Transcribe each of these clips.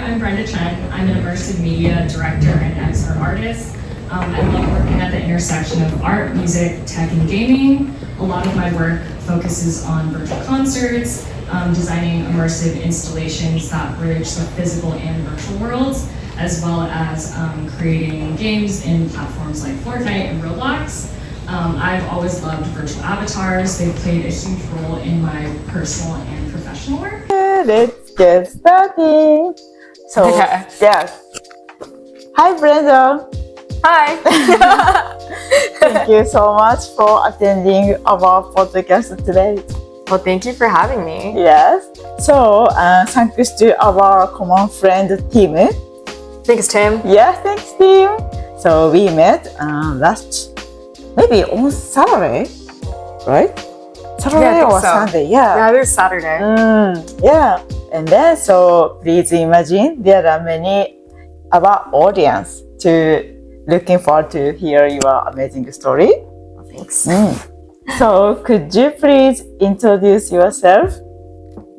I'm Brenda Chen. I'm an immersive media director and XR artist. I love working at the intersection of art, music, tech, and gaming. A lot of my work focuses on virtual concerts, designing immersive installations that bridge the physical and virtual worlds, as well as creating games in platforms like Fortnite and Roblox. I've always loved virtual avatars. They've played a huge role in my personal and professional work. Let's get started. So, Okay. yes. Hi, Brenda. Hi. Thank you so much for attending our podcast today. Well, thank you for having me. Yes. So, thanks to our common friend Tim. Thanks, Tim. Yeah, thanks, Tim. So we met maybe on Saturday, right? Saturday I think or so. Sunday? Yeah. Yeah, it was Saturday. Yeah. And then, so please imagine there are many our audience to looking forward to hear your amazing story. Well, thanks. So could you please introduce yourself?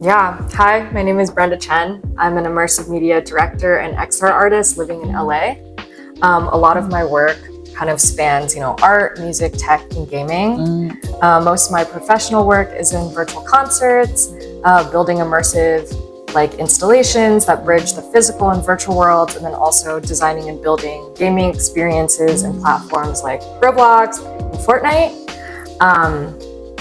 Yeah. Hi, my name is Brenda Chen. I'm an immersive media director and XR artist living in LA. A lot of my work kind of spans, art, music, tech, and gaming. Most of my professional work is in virtual concerts, building immersive installations that bridge the physical and virtual worlds, and then also designing and building gaming experiences and platforms like Roblox and Fortnite.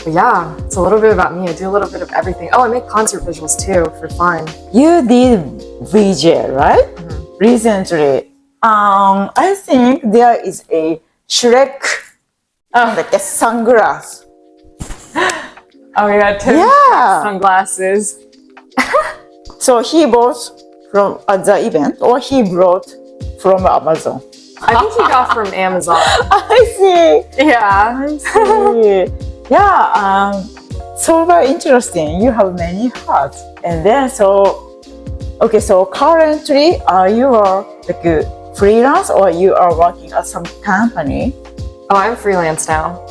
But yeah, it's a little bit about me. I do a little bit of everything. Oh, I make concert visuals too for fun. You did VJ, right? Recently. I think there is a Shrek, like a sunglass. Oh yeah, Tim. Yeah. Sunglasses. So he bought from at the event, or he brought from Amazon. I think he got from Amazon. I see. Yeah. I see. Yeah. So very interesting. You have many hats, and then so currently, you are like a freelance, or you are working at some company? Oh, I'm freelance now.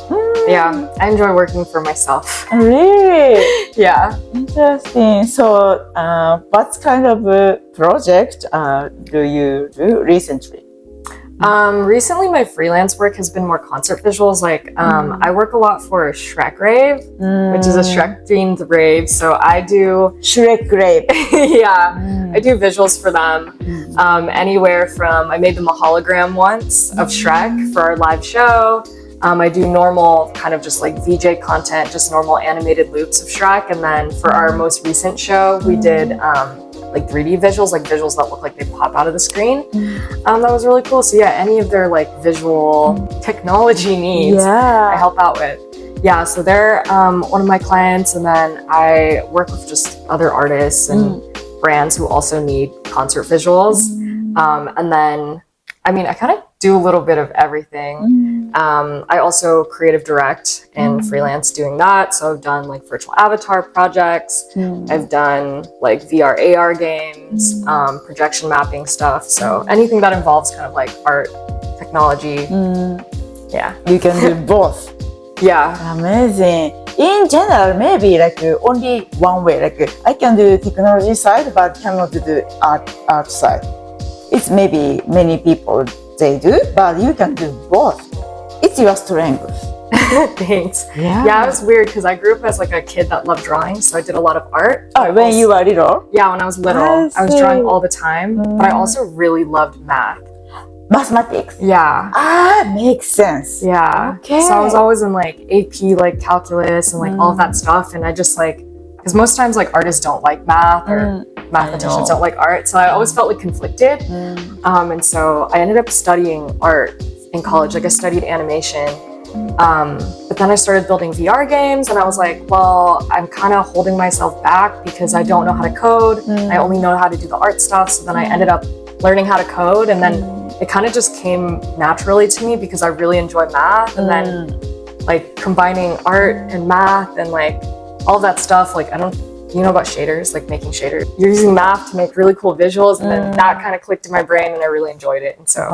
Yeah, I enjoy working for myself. Really? Yeah. Interesting. So, what kind of project do you do recently? Recently my freelance work has been more concert visuals. I work a lot for Shrek Rave, which is a Shrek themed rave. So I do Shrek Rave. yeah, I do visuals for them. Anywhere from, I made them a hologram once of Shrek for our live show. I do normal kind of just VJ content, just normal animated loops of Shrek. And then for our most recent show, we did 3D visuals, visuals that look like they pop out of the screen. That was really cool. So yeah, any of their visual technology needs, I help out with. Yeah, so they're one of my clients, and then I work with just other artists and brands who also need concert visuals. And then, I kind of do a little bit of everything. I also creative direct and freelance doing that. So I've done virtual avatar projects. I've done VR, AR games, projection mapping stuff. So anything that involves kind of art, technology. Yeah. You can do both. Yeah. Amazing. In general, maybe only one way. I can do technology side, but cannot do art side. It's maybe many people they do, but you can do both. It's your strength. Thanks. Yeah. It was weird because I grew up as a kid that loved drawing, so I did a lot of art. When you were little? Yeah, when I was little, I was drawing all the time, but I also really loved math. Mathematics. Yeah. Makes sense. Yeah. Okay. So I was always in AP calculus and all of that stuff, and I just because most times artists don't like math or mathematicians don't like art, so I always felt conflicted. And so I ended up studying art in college. I studied animation, but then I started building VR games, and I was well, I'm kind of holding myself back because I don't know how to code. I only know how to do the art stuff. So then I ended up learning how to code, and then it kind of just came naturally to me because I really enjoy math. And then combining art and math and all that stuff, you know about shaders, making shaders. You're using math to make really cool visuals, and then that kind of clicked in my brain, and I really enjoyed it. And so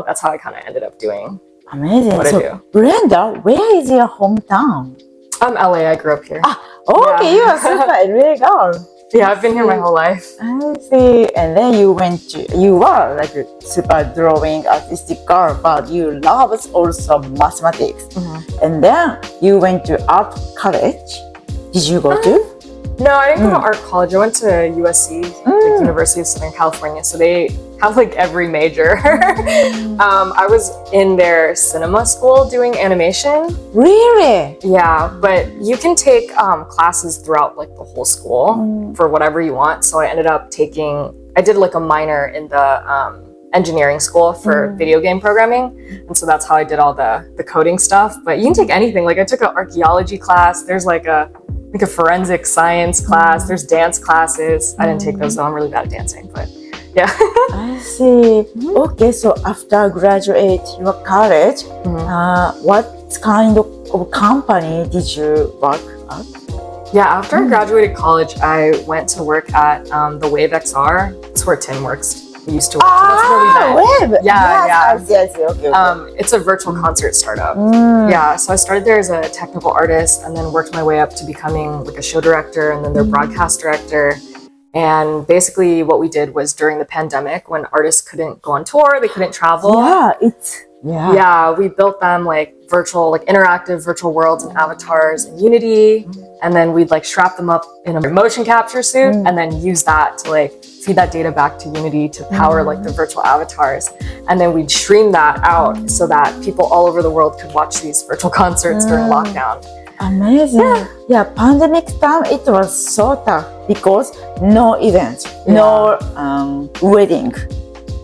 that's how I kind of ended up doing Amazing. what I do. Brenda, where is your hometown? I'm LA, I grew up here. Okay, you are super LA girl. Yeah, I've been here my whole life. I see. And then you were like a super drawing artistic girl, but you love also mathematics. And then you went to art college. Did you go to? No, I didn't go to art college. I went to USC, like University of Southern California. So they have like every major. I was in their cinema school doing animation. Really? Yeah, but you can take classes throughout like the whole school for whatever you want. So I ended up I did like a minor in the engineering school for video game programming. And so that's how I did all the coding stuff. But you can take anything. Like I took an archaeology class. There's like a forensic science class. There's dance classes. I didn't take those though. I'm really bad at dancing, but yeah. I see. Okay, so after graduate your college, what kind of company did you work at? Yeah, after I graduated college, I went to work at the Wave XR. It's where Tim works. We used to work. So that's where we met. Web. Yeah. Yes. Okay. It's a virtual concert startup. Yeah, so I started there as a technical artist and then worked my way up to becoming like a show director and then their broadcast director. And basically what we did was during the pandemic when artists couldn't go on tour, they couldn't travel. Yeah, we built them like interactive virtual worlds and avatars in Unity. And then we'd like strap them up in a motion capture suit and then use that to like feed that data back to Unity to power like the virtual avatars. And then we'd stream that out so that people all over the world could watch these virtual concerts during lockdown. Amazing. Yeah, pandemic time it was so tough because no events, no wedding.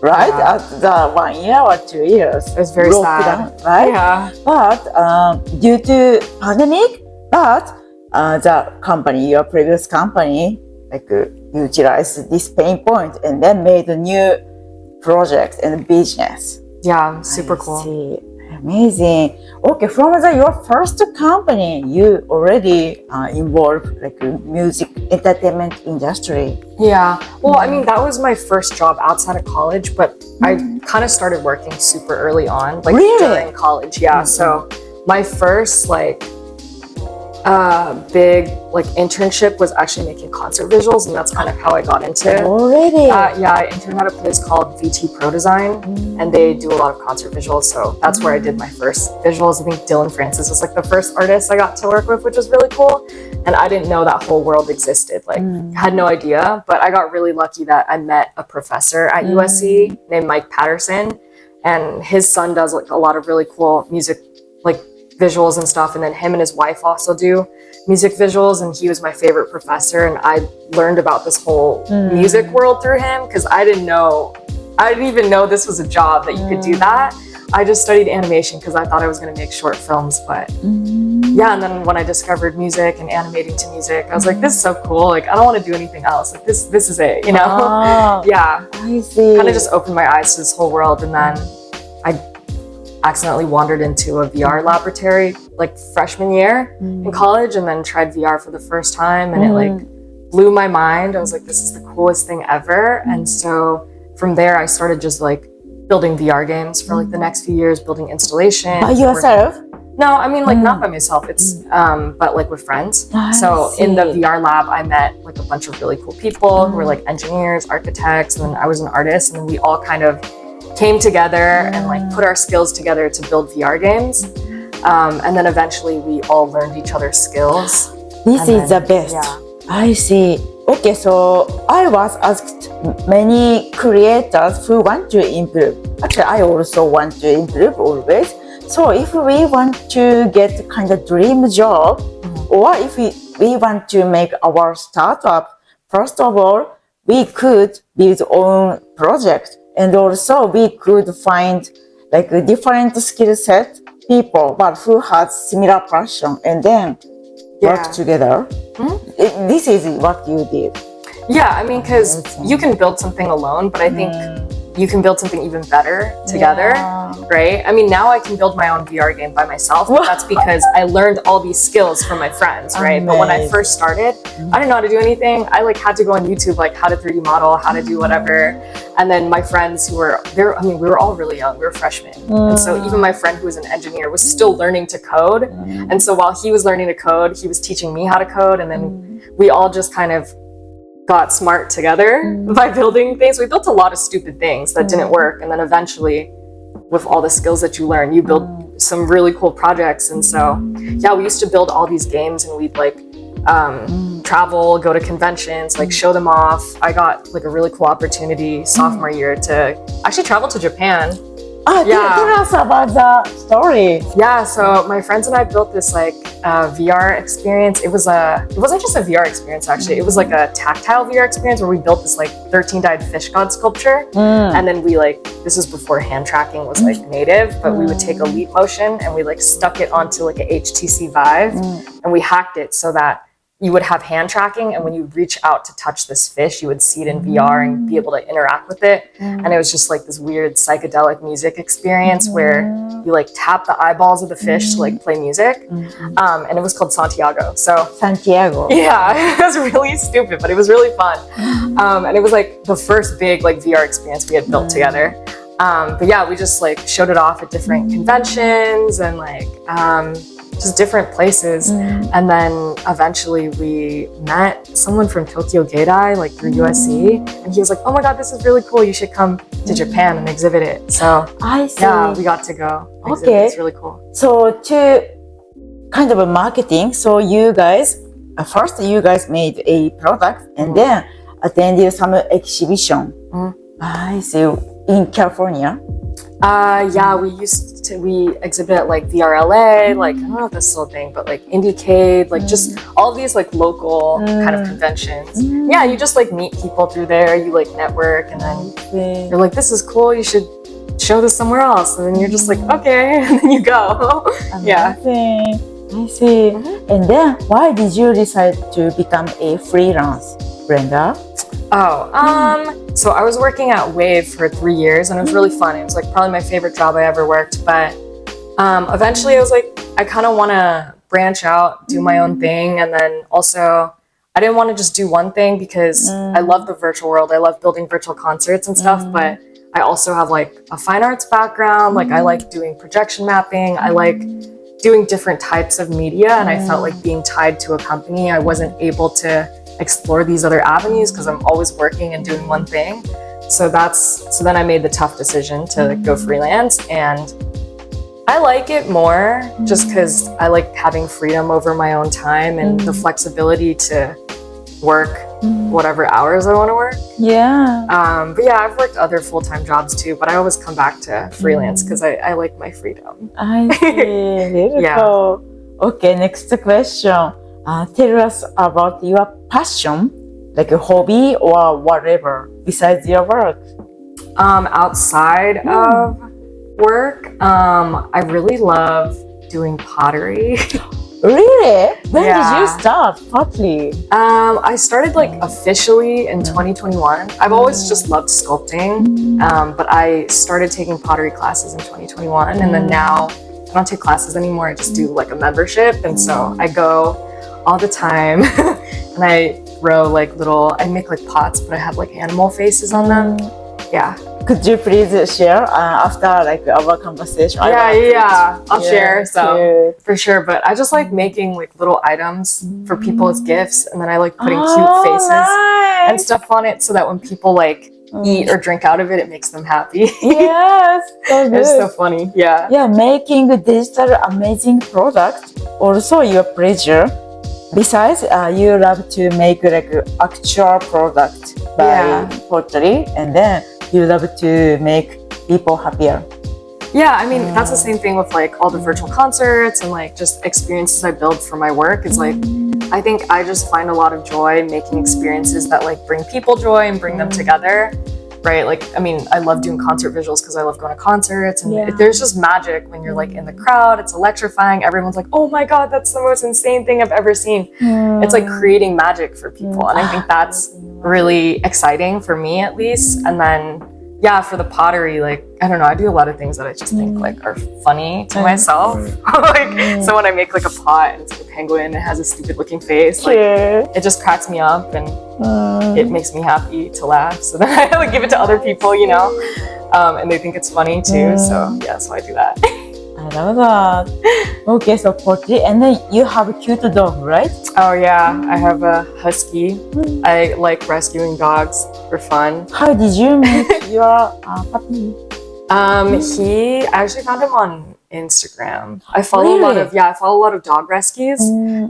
Right? At the 1 year or 2 years. It was very sad. Down, right? Yeah. But due to pandemic, the company, your previous company, like utilized this pain point and then made a new project and business. Yeah, super cool. See. Amazing. Okay, from your first company, you already involved like music entertainment industry. Yeah. Well, I mean, that was my first job outside of college, but I kind of started working super early on, like during college. Yeah. So my first big internship was actually making concert visuals, and that's kind of how I got into it. Already? Yeah, I interned at a place called VT Pro Design, and they do a lot of concert visuals. So that's where I did my first visuals. I think Dylan Francis was like the first artist I got to work with, which was really cool. And I didn't know that whole world existed. Like, had no idea. But I got really lucky that I met a professor at USC named Mike Patterson, and his son does like a lot of really cool music, like visuals and stuff, and then him and his wife also do music visuals, and he was my favorite professor, and I learned about this whole music world through him because I didn't even know this was a job that you could do that. I just studied animation because I thought I was going to make short films, but yeah, and then when I discovered music and animating to music, I was like, this is so cool, like I don't want to do anything else, like this is it, you know? Yeah, I see. Kind of just opened my eyes to this whole world, and then I accidentally wandered into a VR laboratory like freshman year in college, and then tried VR for the first time, and it like blew my mind. I was like, this is the coolest thing ever. And so from there I started just like building VR games for like the next few years, building installations. By yourself? No, I mean like not by myself. It's but like with friends. So in the VR lab I met like a bunch of really cool people who were like engineers, architects, and then I was an artist, and then we all kind of came together and like put our skills together to build VR games. And then eventually we all learned each other's skills. This is the best. Yeah. I see. Okay, so I was asked many creators who want to improve. Actually, I also want to improve always. So if we want to get kind of dream job, or if we want to make our startup, first of all, we could build own project. And also we could find like a different skill set people, but who has similar passion, and then work together. This is what you did. Yeah, I mean, because you can build something alone, but I think you can build something even better together, right? I mean, now I can build my own VR game by myself, but that's because I learned all these skills from my friends, right? But when I first started, I didn't know how to do anything. I like had to go on YouTube, like how to 3D model, how to do whatever. And then my friends who were there, I mean, we were all really young, we were freshmen. And so even my friend who was an engineer was still learning to code. And so while he was learning to code, he was teaching me how to code. And then we all just kind of got smart together by building things. We built a lot of stupid things that didn't work, and then eventually, with all the skills that you learn, you build some really cool projects. And so, yeah, we used to build all these games, and we'd like travel, go to conventions, like show them off. I got like a really cool opportunity sophomore year to actually travel to Japan. Tell us about the story. Yeah, so my friends and I built this like VR experience. It wasn't just a VR experience actually. It was like a tactile VR experience where we built this like 13-dyed fish god sculpture. And then we like, this is before hand tracking was like native, but we would take a leap motion and we like stuck it onto like a HTC Vive and we hacked it so that you would have hand tracking, and when you reach out to touch this fish, you would see it in VR and be able to interact with it. And it was just like this weird psychedelic music experience where you like tap the eyeballs of the fish to like play music. And it was called Santiago. So Santiago. yeah, it was really stupid, but it was really fun. And it was like the first big like VR experience we had built together. But yeah, we just like showed it off at different conventions and like just different places. And then eventually we met someone from Tokyo Gaidai, like through USC, and he was like, oh my god, this is really cool, you should come to Japan and exhibit it. So I see. yeah, we got to go exhibit. Okay. It's really cool. So to kind of a marketing, so you guys, first you guys made a product and then attended some exhibition. I see. In California? Yeah, we exhibit at like VRLA, like I don't know if that's still a thing, but like Indiecade, like just all of these like local kind of conventions. Yeah, you just like meet people through there, you like network, and then you're like, this is cool, you should show this somewhere else. And then you're just like, okay, and then you go. Yeah. I see. And then why did you decide to become a freelance, Brenda? So I was working at Wave for 3 years and it was really fun. It was like probably my favorite job I ever worked, but eventually I was like, I kind of want to branch out, do my own thing. And then also I didn't want to just do one thing because I love the virtual world. I love building virtual concerts and stuff, but I also have like a fine arts background. Like I like doing projection mapping. I like doing different types of media. And I felt like being tied to a company, I wasn't able to explore these other avenues because I'm always working and doing one thing. So then I made the tough decision to go freelance, and I like it more just because I like having freedom over my own time and the flexibility to work whatever hours I want to work. Yeah. But yeah, I've worked other full-time jobs too, but I always come back to freelance because I like my freedom. I see. Beautiful. Yeah. Okay, next question. Tell us about your passion, like a hobby or whatever, besides your work. Outside of work, I really love doing pottery. Really? When did Yeah. you start pottery? I started like officially in 2021. I've always just loved sculpting, but I started taking pottery classes in 2021, and then now I don't take classes anymore. I just do like a membership, and so I go all the time and I throw like I make like pots, but I have like animal faces on them. Yeah. Could you please share after like our conversation? I'll share. So cute. for sure, but I just like making like little items for people as gifts, and then I like putting cute faces and stuff on it so that when people like eat or drink out of it, it makes them happy. Yes, so good. It's so funny. Yeah. Yeah, making digital amazing product also your pleasure. Besides, you love to make like actual product by pottery, and then you love to make people happier. Yeah, I mean, that's the same thing with like all the virtual concerts and like just experiences I build for my work. It's like, I think I just find a lot of joy making experiences that like bring people joy and bring them together, right? Like, I mean, I love doing concert visuals because I love going to concerts, and there's just magic when you're like in the crowd. It's electrifying. Everyone's like, oh my God, that's the most insane thing I've ever seen. It's like creating magic for people. And I think that's really exciting for me at least. And then, yeah, for the pottery, like, I don't know, I do a lot of things that I just think like are funny to myself. Like, so when I make like a pot and it's like a penguin, and it has a stupid looking face, like it just cracks me up and it makes me happy to laugh. So then I like give it to other people, you know, and they think it's funny too. So yeah, so I do that. I love that. Okay, so pottery, and then you have a cute dog, right? Oh yeah, I have a husky. I like rescuing dogs for fun. How did you meet your puppy? I actually found him on Instagram. I follow I follow a lot of dog rescues.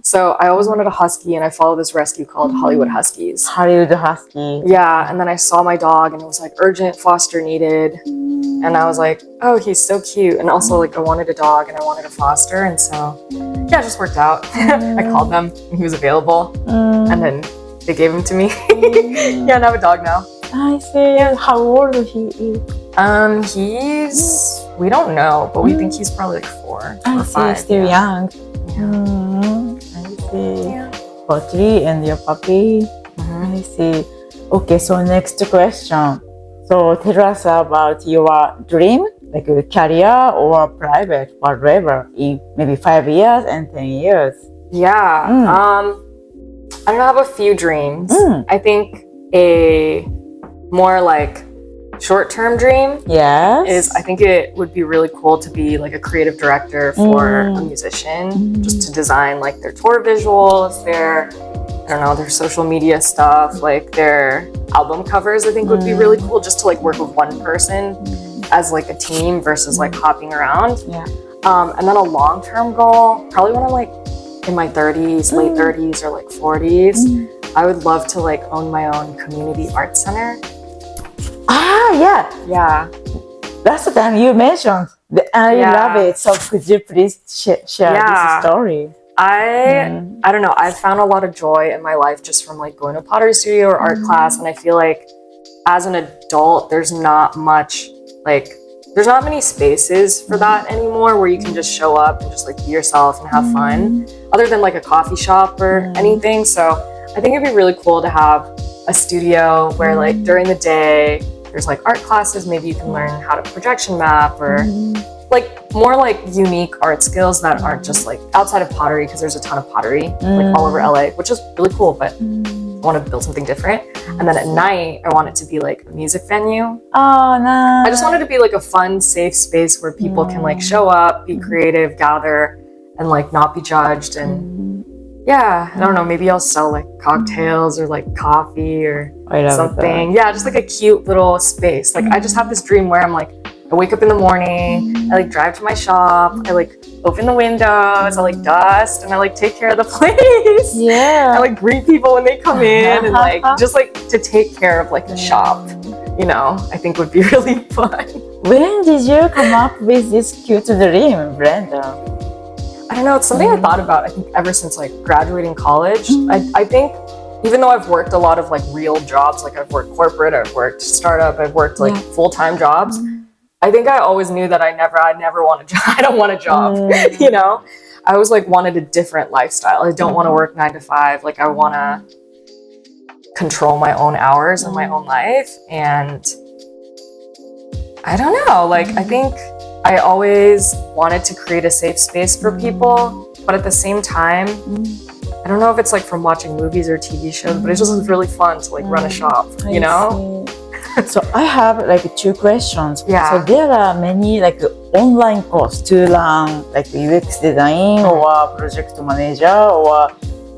So I always wanted a husky, and I follow this rescue called Hollywood Huskies. Hollywood Husky. Yeah, and then I saw my dog, and it was like urgent foster needed. And I was like, oh, he's so cute. And also, like, I wanted a dog and I wanted a foster. And so, yeah, it just worked out. I called them and he was available. And then they gave him to me. Yeah, and I have a dog now. I see. How old he is? We don't know, but we think he's probably like 4 or 5. Still young. Yeah. I see. Yeah. Pottery and your puppy. I see. Okay, so next question. So tell us about your dream, like a career or private, whatever, in maybe 5 years and 10 years. Yeah. I don't know, I have a few dreams. I think a more like short-term dream is I think it would be really cool to be like a creative director for a musician, just to design like their tour visuals, their social media stuff, like their album covers. I think would be really cool just to like work with one person as like a team versus like hopping around. And then a long-term goal, probably when I'm like in my 30s, late 30s or like 40s, I would love to like own my own community art center. Yeah. Last time you mentioned, I love it. So could you please share this story? I don't know. I've found a lot of joy in my life just from like going to a pottery studio or art class, and I feel like as an adult, there's not many spaces for that anymore where you can just show up and just like be yourself and have fun, other than like a coffee shop or anything. So I think it'd be really cool to have a studio where like during the day there's like art classes. Maybe you can learn how to projection map or like more like unique art skills that aren't just like outside of pottery, because there's a ton of pottery like all over LA, which is really cool, but I want to build something different. And then at night I want it to be like a music venue. Oh, nice. I just want it to be like a fun, safe space where people can like show up, be creative, gather, and like not be judged. And yeah, I don't know, maybe I'll sell like cocktails or like coffee or something. Yeah, just like a cute little space. Like I just have this dream where I'm like, I wake up in the morning, I like drive to my shop, I like open the windows, I like dust, and I like take care of the place. Yeah. I like greet people when they come in, and like just like to take care of like the shop, you know, I think would be really fun. When did you come up with this cute dream, Brenda? I don't know, it's something I thought about, I think ever since like graduating college. I think even though I've worked a lot of like real jobs, like I've worked corporate, I've worked startup, I've worked like full-time jobs, I think I always knew that I never want a job. I don't want a job, you know? I always like wanted a different lifestyle. I don't want to work 9 to 5. Like I want to control my own hours and my own life. And I don't know, like I think I always wanted to create a safe space for people, but at the same time, I don't know if it's like from watching movies or TV shows, but it just was really fun to like run a shop, you know? So I have like 2 questions. Yeah. So there are many like online courses to learn like UX design or project manager, or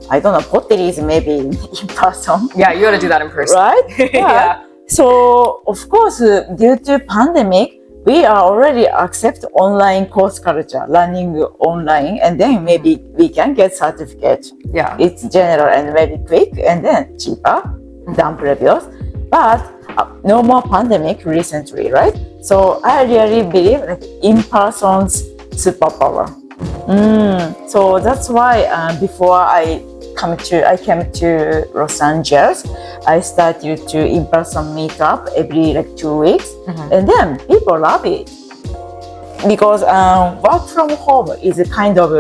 I don't know, pottery is maybe in person. Yeah, you got to do that in person. Right? Yeah. So of course, due to pandemic, we are already accept online course culture, learning online, and then maybe we can get certificate. Yeah. It's general and very quick and then cheaper than previous. But no more pandemic recently, right? So I really believe like in-person's superpower. So that's why before I came to Los Angeles, I started to in-person meetup every like 2 weeks, and then people love it because work from home is a kind of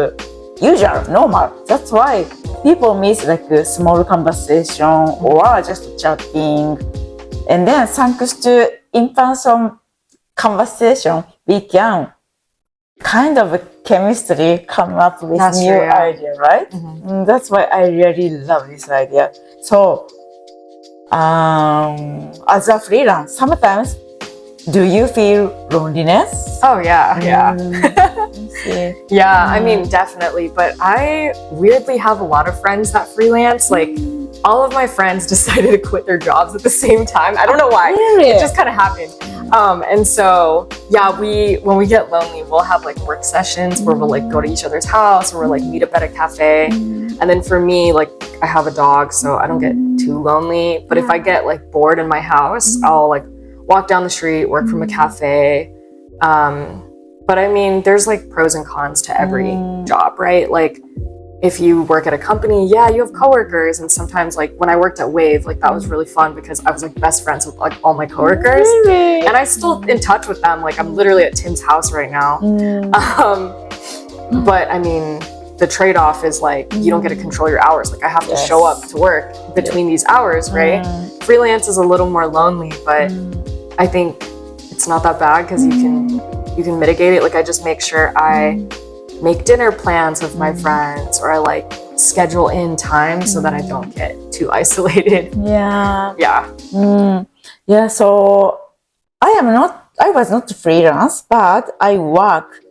usual, normal. That's why people miss like a small conversation or just chatting. And then thanks to in-person conversation, we can kind of chemistry come up with new idea, right? That's why I really love this idea. So, as a freelance, sometimes do you feel loneliness? Oh yeah. see. Yeah, I mean, definitely. But I weirdly have a lot of friends that freelance. Like, all of my friends decided to quit their jobs at the same time. I don't know why. Really? It just kind of happened. And so, yeah, when we get lonely, we'll have like work sessions where we'll like go to each other's house or we'll like meet up at a cafe. And then for me, like, I have a dog, so I don't get too lonely. But if I get like bored in my house, I'll like walk down the street, work from a cafe. But I mean, there's like pros and cons to every job, right? Like, if you work at a company, yeah, you have coworkers. And sometimes like when I worked at Wave, like that was really fun because I was like best friends with like all my coworkers. Really? And I'm still in touch with them. Like I'm literally at Tim's house right now. But I mean, the trade-off is like, you don't get to control your hours. Like I have to show up to work between these hours, right? Freelance is a little more lonely, but I think it's not that bad because you can mitigate it. Like I just make sure I make dinner plans with my friends, or I like schedule in time so that I don't get too isolated. Yeah. Yeah. Yeah, so I was not freelance, but I work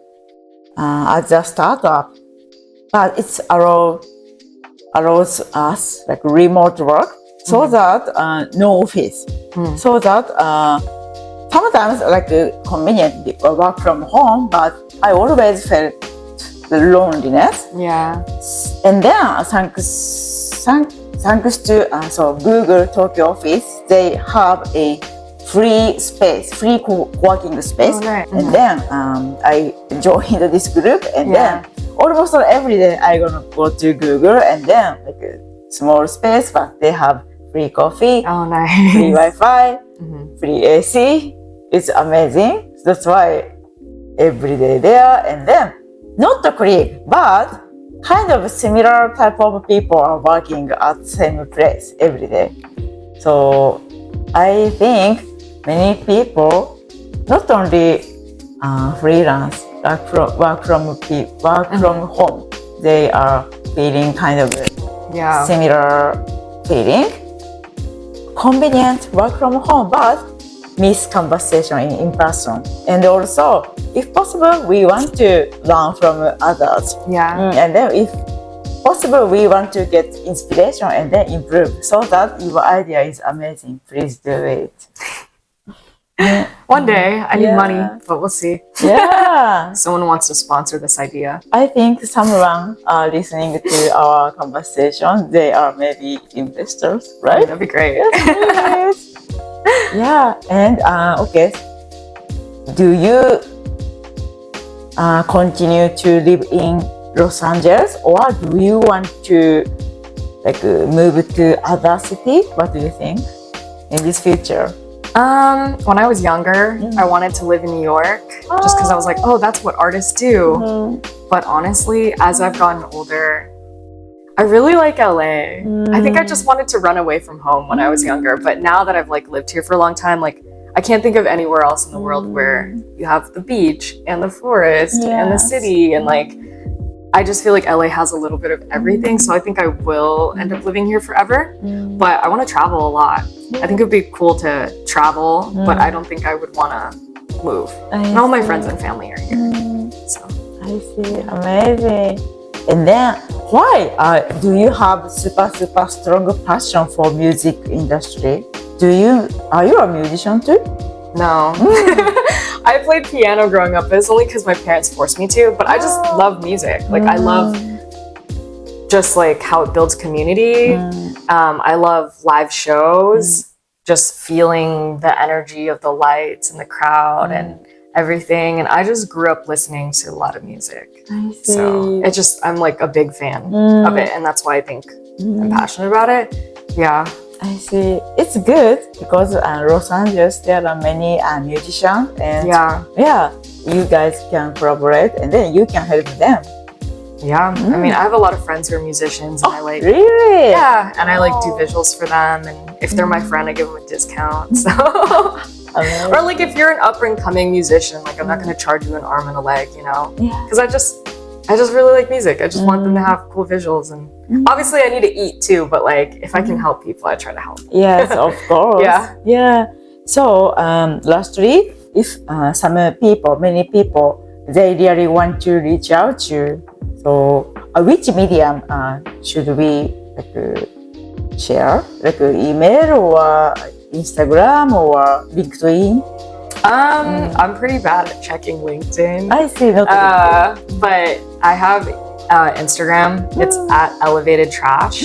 as a startup. But it's allows us like remote work so that no office. So that sometimes like convenient work from home, but I always felt the loneliness. Yeah. And then thanks to Google Tokyo office, they have a free co-working space. Oh, nice. And then I joined this group, and then almost every day I gonna go to Google, and then like a small space, but they have free coffee, Oh, nice. free Wi-Fi, free AC. It's amazing. That's why every day there, and then not the colleague, but kind of similar type of people are working at the same place every day. So I think many people, not only freelance, work from home, they are feeling kind of Yeah. similar feeling. Convenient work from home, but miss conversation in person. And also, if possible, we want to learn from others. Yeah. And then if possible, we want to get inspiration and then improve so that your idea is amazing. Please do it. One day, I need money, but we'll see. Yeah. Someone wants to sponsor this idea. I think someone listening to our conversation, they are maybe investors, right? That'd be great. Yes. Yeah. And okay. Do you continue to live in Los Angeles, or do you want to like move to other city? What do you think in this future? When I was younger, I wanted to live in New York just because I was like, oh, that's what artists do. But honestly, as I've gotten older, I really like LA. I think I just wanted to run away from home when I was younger. But now that I've like lived here for a long time, like I can't think of anywhere else in the world where you have the beach and the forest and the city, and like I just feel like LA has a little bit of everything. So I think I will end up living here forever. But I want to travel a lot. I think it would be cool to travel, but I don't think I would want to move. And all my friends and family are here. So I see, amazing. And then, why do you have super strong passion for music industry? Are you a musician too? no. I played piano growing up, but it's only because my parents forced me to. But I just love music. Like I love just like how it builds community. I love live shows, just feeling the energy of the lights and the crowd and everything. And I just grew up listening to a lot of music. I see. So it just, I'm like a big fan of it. And that's why I think I'm passionate about it. Yeah. I see. It's good because Los Angeles, there are many musicians, and you guys can collaborate, and then you can help them. Yeah. I mean, I have a lot of friends who are musicians, and I like, really? yeah, and I like do visuals for them. And if they're my friend, I give them a discount. So, or like if you're an up and coming musician, like I'm not going to charge you an arm and a leg, you know, because I just really like music. I just want them to have cool visuals, and obviously I need to eat too, but like if I can help people, I try to help. Yes, of course. Yeah. So lastly, if many people they really want to reach out to. So, which medium should we share? Like email or Instagram or LinkedIn? I'm pretty bad at checking LinkedIn. I see. Not but I have Instagram. It's at Elevated Trash.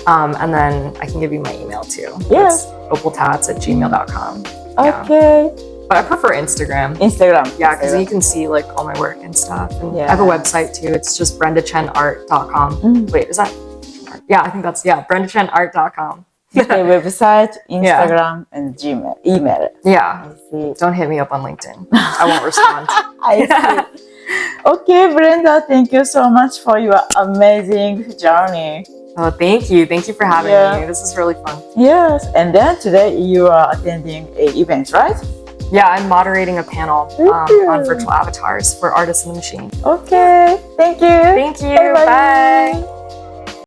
And then I can give you my email too. Yeah. It's opaltats@gmail.com. Okay. But I prefer Instagram. Instagram. Yeah, because you can see like all my work and stuff. And Yeah. I have a website too. It's just brendachenart.com. Wait, is that? Yeah, I think that's, brendachenart.com. Okay, website, Instagram, and Gmail, email. Yeah. I see. Don't hit me up on LinkedIn. I won't respond. I see. Okay, Brenda, thank you so much for your amazing journey. Oh, thank you. Thank you for having me. This is really fun. Yes, and then today you are attending an event, right? Yeah, I'm moderating a panel Thank you. on virtual avatars for Artists in the Machine. Okay, thank you. Thank you. Bye-bye. Bye.